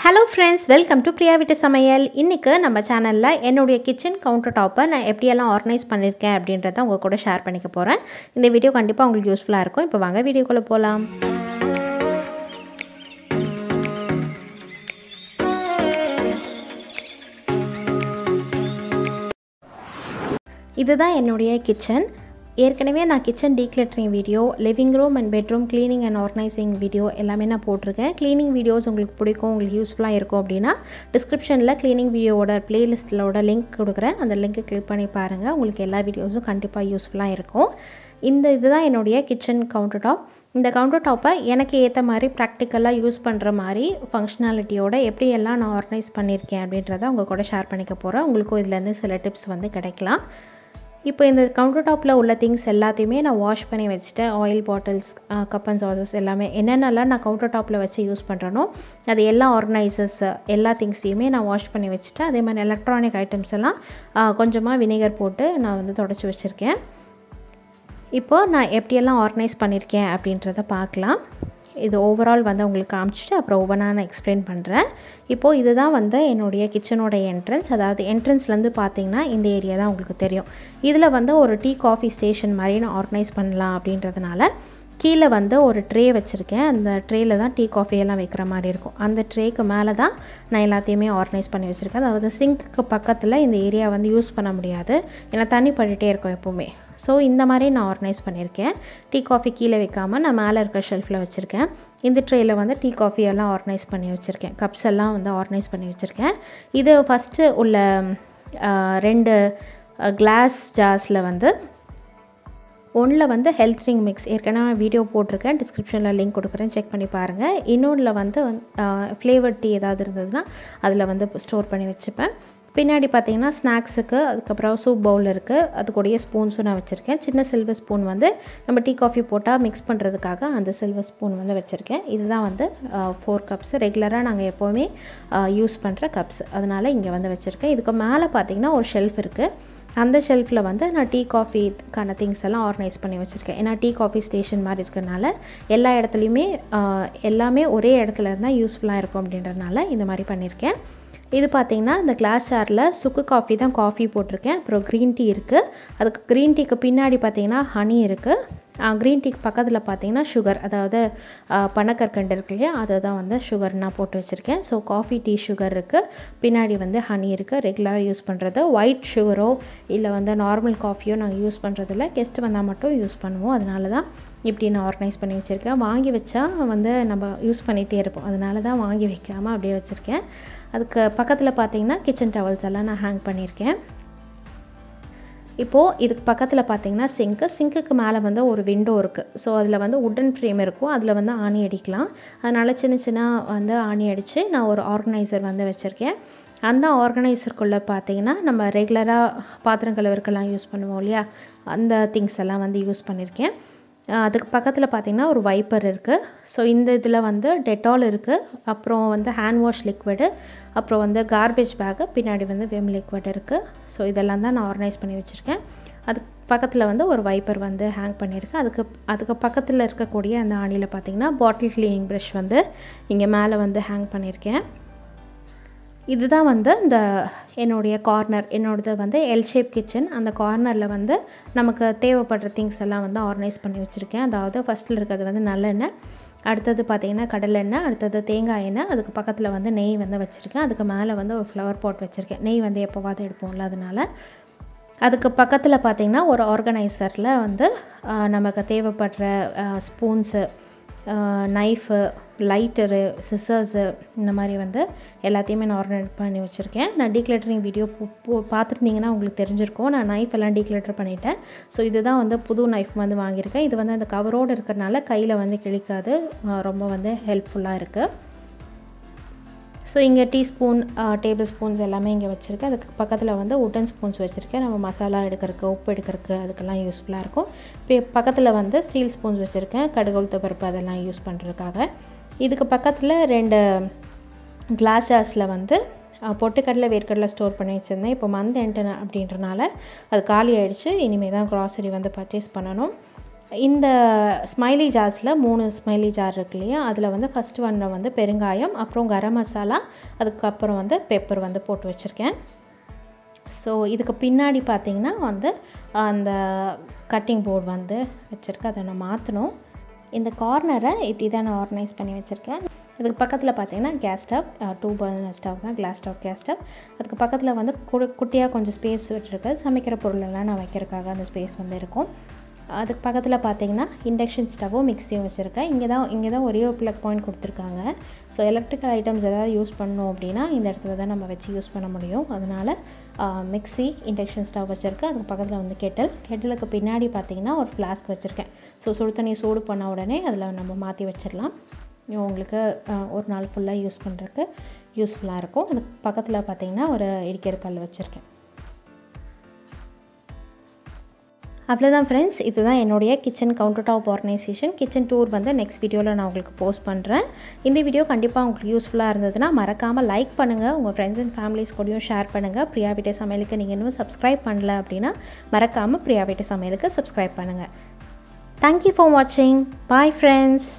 Hello friends, welcome to Priya Vitta Samayal. இன்னைக்கு நம்ம சேனல்ல என்னோட கிச்சன் கவுண்டர் டாப்பை நான் எப்படியெல்லாம் ஆர்கனைஸ் பண்ணிருக்கேன் அப்படின்றத உங்க கூட ஷேர் பண்ணிக்க போறேன். இந்த வீடியோ கண்டிப்பா உங்களுக்கு யூஸ்ஃபுல்லா இருக்கும். இப்போ வாங்க வீடியோக்குள்ள போலாம். இதுதான் என்னோட கிச்சன். ஏற்கனவே நான் kitchen decluttering video, living room and bedroom cleaning and organising video எல்லாமே நான் போட்டிருக்கேன். க்ளீனிங் வீடியோஸ் உங்களுக்கு பிடிக்கும், உங்களுக்கு யூஸ்ஃபுல்லாக இருக்கும் அப்படின்னா டிஸ்கிரிப்ஷனில் க்ளீனிங் வீடியோவோட பிளேலிஸ்ட்டோட லிங்க் கொடுக்குறேன். அந்த லிங்க்கை கிளிக் பண்ணி பாருங்கள். உங்களுக்கு எல்லா வீடியோஸும் கண்டிப்பாக யூஸ்ஃபுல்லாக இருக்கும். இதுதான் என்னுடைய கிச்சன் கவுண்டர் டாப். இந்த கவுண்டர் டாப்பை எனக்கு ஏற்ற மாதிரி ப்ராக்டிக்கலாக யூஸ் பண்ணுற மாதிரி ஃபங்க்ஷனாலிட்டியோட எப்படியெல்லாம் நான் ஆர்கனைஸ் பண்ணியிருக்கேன் அப்படின்றத உங்கள் கூட ஷேர் பண்ணிக்க போகிறேன். உங்களுக்கும் இதுலேருந்து சில டிப்ஸ் கிடைக்கலாம். இப்போ இந்த கவுண்டர் டாப்பில் உள்ள திங்ஸ் எல்லாத்தையுமே நான் வாஷ் பண்ணி வச்சுட்டேன். Oil bottles, cup and sauces எல்லாமே என்னென்னலாம் நான் கவுண்டர் டாப்பில் வச்சு யூஸ் பண்ணுறேனோ அது எல்லா ஆர்கனைசர்ஸ் எல்லா திங்ஸையுமே நான் வாஷ் பண்ணி வச்சுட்டேன். அதே மாதிரி எலக்ட்ரானிக் ஐட்டம்ஸ் எல்லாம் கொஞ்சமாக வினிகர் போட்டு நான் தொடச்சி வச்சுருக்கேன். இப்போது நான் எப்படியெல்லாம் ஆர்கனைஸ் பண்ணியிருக்கேன் அப்படின்றத பார்க்கலாம். இது ஓவரால் உங்களுக்கு காமிச்சிட்டு அப்புறம் ஒவ்வொன்றா நான் எக்ஸ்பிளைன் பண்ணுறேன். இப்போது இதுதான் என்னுடைய கிச்சனோட என்ட்ரன்ஸ். அதாவது என்ட்ரன்ஸ்லேருந்து பார்த்தீங்கன்னா இந்த ஏரியா தான் உங்களுக்கு தெரியும். இதில் ஒரு டீ காஃபி ஸ்டேஷன் மாதிரி நான் ஆர்கனைஸ் பண்ணலாம் அப்படின்றதுனால கீழே ஒரு ட்ரே வச்சுருக்கேன். அந்த ட்ரேயில் தான் டீ காஃபியெல்லாம் வைக்கிற மாதிரி இருக்கும். அந்த ட்ரேக்கு மேலே தான் நான் எல்லாத்தையுமே ஆர்கனைஸ் பண்ணி வச்சுருக்கேன். அதாவது சிங்க்கு பக்கத்தில் இந்த ஏரியா யூஸ் பண்ண முடியாது, ஏன்னா தண்ணி பட்டுகிட்டே இருக்கும் எப்போவுமே. ஸோ இந்த மாதிரி நான் ஆர்கனைஸ் பண்ணியிருக்கேன். டீ காஃபி கீழே வைக்காமல் நான் மேலே இருக்கிற ஷெல்ஃபில் வச்சுருக்கேன். இந்த ட்ரேயில் டீ காஃபி எல்லாம் ஆர்கனைஸ் பண்ணி வச்சுருக்கேன். கப்ஸ் எல்லாம் ஆர்கனைஸ் பண்ணி வச்சுருக்கேன். இது ஃபஸ்ட்டு உள்ள 2 கிளாஸ் ஜார்ஸில் ஒன்றில் ஹெல்த் ட்ரிங்க் மிக்ஸ் ஏற்கனவே வீடியோ போட்டிருக்கேன், டிஸ்கிரிப்ஷனில் லிங்க் கொடுக்குறேன், செக் பண்ணி பாருங்கள். இன்னொன்றில் ஃப்ளேவர்ட் டீ ஏதாவது இருந்ததுன்னா அதில் ஸ்டோர் பண்ணி வச்சுப்பேன். பின்னாடி பார்த்தீங்கன்னா ஸ்நாக்ஸுக்கு, அதுக்கப்புறம் சூப் பவுல் இருக்குது, அது கூடயே ஸ்பூன்ஸும் நான் வச்சுருக்கேன். சின்ன சில்வர் ஸ்பூன் நம்ம டீ காஃபி போட்டால் மிக்ஸ் பண்ணுறதுக்காக அந்த சில்வர் ஸ்பூன் வச்சுருக்கேன். இதுதான் 4 கப்ஸ் ரெகுலராக நாங்கள் எப்போவுமே யூஸ் பண்ணுற கப்ஸ், அதனால் இங்கே வச்சுருக்கேன். இதுக்கு மேலே பார்த்தீங்கன்னா ஒரு ஷெல்ஃப் இருக்குது. அந்த ஷெல்ஃபில் நான் டீ காஃபிக்கான திங்ஸ் எல்லாம் ஆர்கனைஸ் பண்ணி வச்சுருக்கேன். ஏன்னா டீ காஃபி ஸ்டேஷன் மாதிரி இருக்கிறதுனால எல்லா இடத்துலையுமே எல்லாமே ஒரே இடத்துல இருந்தால் யூஸ்ஃபுல்லாக இருக்கும் அப்படின்றதுனால இந்த மாதிரி பண்ணியிருக்கேன். இது பார்த்திங்கன்னா இந்த கிளாஸ் ஜாரில் சுக்கு காஃபி தான் காஃபி போட்டிருக்கேன். அப்புறம் க்ரீன் டீ இருக்குது. அதுக்கு க்ரீன் டீக்கு பின்னாடி பார்த்திங்கன்னா ஹனி இருக்குது. க்ரீன் டீக்கு பக்கத்தில் பார்த்திங்கன்னா சுகர், அதாவது பனக்கற்கண்டு இருக்கு இல்லையா, அதை தான் சுகர் நான் போட்டு வச்சுருக்கேன். ஸோ காஃபி டீ சுகர் இருக்குது, பின்னாடி ஹனி இருக்குது. ரெகுலராக யூஸ் பண்ணுறது ஒயிட் சுகரோ இல்லை நார்மல் காஃபியோ நாங்கள் யூஸ் பண்ணுறதில்ல, கெஸ்ட்டு வந்தால் மட்டும் யூஸ் பண்ணுவோம். அதனால தான் இப்படி நான் ஆர்கனைஸ் பண்ணி வச்சுருக்கேன். வாங்கி வச்சா நம்ம யூஸ் பண்ணிகிட்டே இருப்போம், அதனால தான் வாங்கி வைக்காமல் அப்படியே வச்சுருக்கேன். அதுக்கு பக்கத்தில் பார்த்தீங்கன்னா கிச்சன் டவல்ஸ் எல்லாம் நான் ஹேங் பண்ணியிருக்கேன். இப்போது இதுக்கு பக்கத்தில் பார்த்தீங்கன்னா சிங்க்குக்கு மேலே ஒரு விண்டோ இருக்குது. ஸோ அதில் உட்டன் ஃப்ரேம் இருக்கும், அதில் ஆணி அடிக்கலாம். அதனால் சின்ன ஆணி அடித்து நான் ஒரு ஆர்கனைசர் வச்சுருக்கேன். அந்த ஆர்கனைசருக்குள்ளே பார்த்தீங்கன்னா நம்ம ரெகுலராக பாத்திரம் கழுவுறதுக்கெல்லாம் யூஸ் பண்ணுவோம் இல்லையா, அந்த திங்ஸ் எல்லாம் யூஸ் பண்ணியிருக்கேன். அதுக்கு பக்கத்தில் பார்த்திங்கன்னா ஒரு வைப்பர் இருக்குது. ஸோ இந்த இதில் டெட்டால் இருக்குது, அப்புறம் ஹேண்ட் வாஷ் லிக்விடு, அப்புறம் கார்பேஜ் பேக்கு, பின்னாடி விம் லிக்விட் இருக்குது. ஸோ இதெல்லாம் தான் நான் ஆர்கனைஸ் பண்ணி வச்சுருக்கேன். அதுக்கு பக்கத்தில் ஒரு வைப்பர் ஹேங் பண்ணியிருக்கேன். அதுக்கு பக்கத்தில் இருக்கக்கூடிய அந்த ஆணியில் பார்த்திங்கன்னா பாட்டில் க்ளீனிங் ப்ரஷ் இங்கே மேலே ஹேங் பண்ணியிருக்கேன். இதுதான் இந்த என்னுடைய கார்னர், என்னோடது எல் ஷேப் கிச்சன். அந்த கார்னரில் நமக்கு தேவைப்படுற திங்ஸ் எல்லாம் ஆர்கனைஸ் பண்ணி வச்சுருக்கேன். அதாவது ஃபஸ்ட்டில் இருக்கிறது நல்லெண்ணெய், அடுத்தது பார்த்திங்கன்னா கடலெண்ணெய், அடுத்தது தேங்காய் எண்ணெய், அதுக்கு பக்கத்தில் நெய் வச்சுருக்கேன். அதுக்கு மேலே ஒரு ஃப்ளவர் பாட் வச்சுருக்கேன். நெய் எப்போவாது எடுப்போம்ல, அதனால். அதுக்கு பக்கத்தில் பார்த்திங்கன்னா ஒரு ஆர்கனைசரில் நமக்கு தேவைப்படுற ஸ்பூன்ஸு, நைஃபு, லைட்டரு, சிசர்ஸு, இந்த மாதிரி எல்லாத்தையுமே நான் ஆர்கனைஸ் பண்ணி வச்சுருக்கேன். நான் டீக்ளட்டரிங் வீடியோ பார்த்துருந்தீங்கன்னா உங்களுக்கு தெரிஞ்சிருக்கும். நான் நைஃப் எல்லாம் டீக்ளட்டர் பண்ணிட்டேன். ஸோ இதுதான் புது நைஃப் வாங்கியிருக்கேன். இது அந்த கவரோடு இருக்கிறனால கையில் கிழிக்காது, ரொம்ப ஹெல்ப்ஃபுல்லாக இருக்குது. ஸோ இங்கே டீஸ்பூன், டேபிள் ஸ்பூன்ஸ் எல்லாமே இங்கே வச்சுருக்கேன். அதுக்கு பக்கத்தில் உட்டன் ஸ்பூன்ஸ் வச்சுருக்கேன். நம்ம மசாலா எடுக்கிறதுக்கு, உப்பு எடுக்கிறதுக்கு, அதுக்கெல்லாம் யூஸ்ஃபுல்லாக இருக்கும். இப்போ பக்கத்தில் ஸ்டீல் ஸ்பூன்ஸ் வச்சுருக்கேன், கடுகு உளுத்த பருப்பு அதெல்லாம் யூஸ் பண்ணுறதுக்காக. இதுக்கு பக்கத்தில் 2 கிளாஸ் ஜார்ஸில் பொட்டுக்கடலை, வேர்க்கடலை ஸ்டோர் பண்ணி வச்சுருந்தேன். இப்போ மந்த் எண்ட் அப்படின்றனால அது காலி ஆகிடுச்சு. இனிமேல் தான் க்ராசரி பர்ச்சேஸ் பண்ணணும். இந்த ஸ்மைலி ஜார்ஸில் 3 ஸ்மைலி ஜார் இருக்கு இல்லையா, அதில் வந்து ஃபஸ்ட் ஒன்னில் வந்து பெருங்காயம், அப்புறம் கரம் மசாலா, அதுக்கப்புறம் வந்து பெப்பர் வந்து போட்டு வச்சுருக்கேன். ஸோ இதுக்கு பின்னாடி பார்த்திங்கன்னா வந்து அந்த கட்டிங் போர்டு வந்து வச்சுருக்கேன், அதை நான் மாற்றணும். இந்த கார்னரை இப்படி தான் நான் ஆர்கனைஸ் பண்ணி வச்சுருக்கேன். இதுக்கு பக்கத்தில் பார்த்திங்கன்னா கேஸ் ஸ்டவ், 2 பர்னர் ஸ்டவ் தான், கேஸ் ஸ்டவ். அதுக்கு பக்கத்தில் வந்து குட்டியாக கொஞ்சம் ஸ்பேஸ் விட்டுருக்கு, சமைக்கிற பொருளெல்லாம் நான் வைக்கிறதுக்காக அந்த ஸ்பேஸ் வந்து இருக்கும். அதுக்கு பக்கத்தில் பார்த்திங்கன்னா இண்டக்ஷன் ஸ்டவ்வும் மிக்ஸியும் வச்சுருக்கேன். இங்கே தான் ஒரே ஒரு ப்ளக் பாயிண்ட் கொடுத்துருக்காங்க. ஸோ எலக்ட்ரிக்கல் ஐட்டம்ஸ் ஏதாவது யூஸ் பண்ணோம் அப்படின்னா இந்த இடத்துல தான் நம்ம வச்சு யூஸ் பண்ண முடியும். அதனால் மிக்ஸி, இண்டக்ஷன் ஸ்டவ் வச்சுருக்கேன். அதுக்கு பக்கத்தில் வந்து கெட்டலுக்கு பின்னாடி பார்த்திங்கன்னா ஒரு ஃப்ளாஸ்க் வச்சுருக்கேன். ஸோ சுடு தண்ணி சூடு பண்ண உடனே அதில் நம்ம மாற்றி வச்சிடலாம். உங்களுக்கு ஒரு நாள் ஃபுல்லாக யூஸ் பண்ணுறதுக்கு யூஸ்ஃபுல்லாக இருக்கும். அதுக்கு பக்கத்தில் பார்த்திங்கன்னா ஒரு இடிக்கிற கல் வச்சுருக்கேன். அவ்வளோதான் ஃப்ரெண்ட்ஸ், இதுதான் என்னுடைய kitchen counter top organisation. Kitchen tour வந்து நெக்ஸ்ட் வீடியோவில் நான் உங்களுக்கு போஸ்ட் பண்ணுறேன். இந்த வீடியோ கண்டிப்பாக உங்களுக்கு யூஸ்ஃபுல்லாக இருந்ததுன்னா மறக்காமல் லைக் பண்ணுங்கள், உங்கள் ஃப்ரெண்ட்ஸ் அண்ட் ஃபேமிலிஸ் கூடயும் ஷேர் பண்ணுங்கள். பிரியா வீட்டு சமையலுக்கு நீங்கள் இன்னும் சப்ஸ்கிரைப் பண்ணல அப்படின்னா மறக்காமல் பிரியா வீட்டு சமையலுக்கு சப்ஸ்கிரைப் பண்ணுங்கள். தேங்க்யூ ஃபார் வாட்சிங். Bye friends.